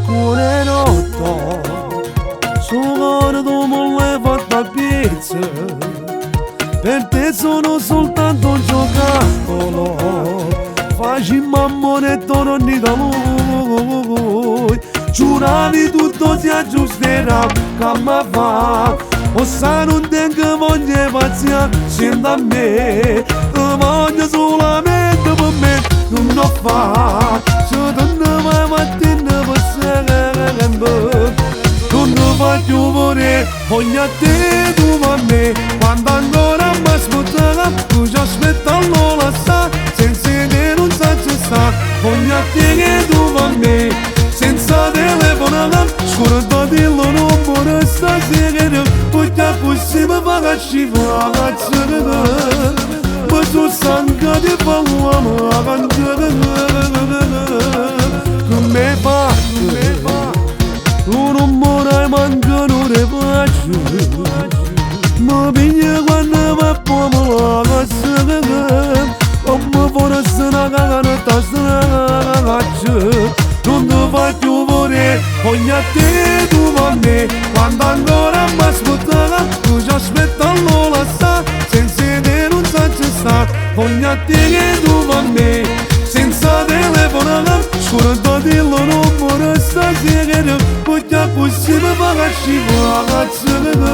Buonanotte, sono come fatta pizza, per te sono soltanto un giocattolo, facciamo amore non di da lui, giuravi tutto si aggiusterà, come fa, o sa non tengo voglia pazienza, sento a me, ti voglio solamente per me, non lo fa, se torno mai mattina per sempre, non lo voglio volere, voglio a te, tu a me, quando ancora mi aspettava, tu ci aspettando la sa, senza te non sa ci sta, voglio a te che tu a me, senza telefonare, scordatillo non può stasera, perché è possibile fare scifra la cazzata, ma tu stanca di parlare la canzone, come fa, tu non vorrai mancare un faccio, ma piglia quando va a la cazzata, come forse una cagata straccia, non ti faccio volere, voglio a te, tu a me, quando ancora mi aspettava, tu ci aspettando la sa, senza te non sa ci sta, voglio a te che tu a me, senza telefonare, scordatillo non può stasera, perché è possibile fare scifra la cazzata,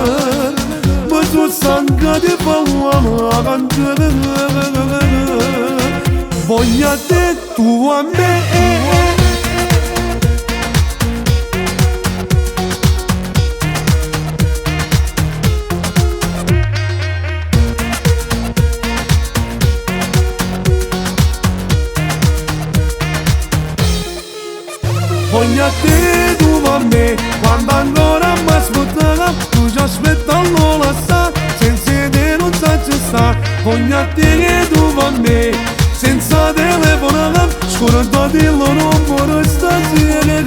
ma tu stanca di parlare la canzone, voglio a te, tu a me. Voglio a te, tu a me, quando ancora mi aspettava, tu ci aspettando la sa, senza te non sa ci sta, voglio a te che tu a me, senza telefonare, scordatillo non può stasera.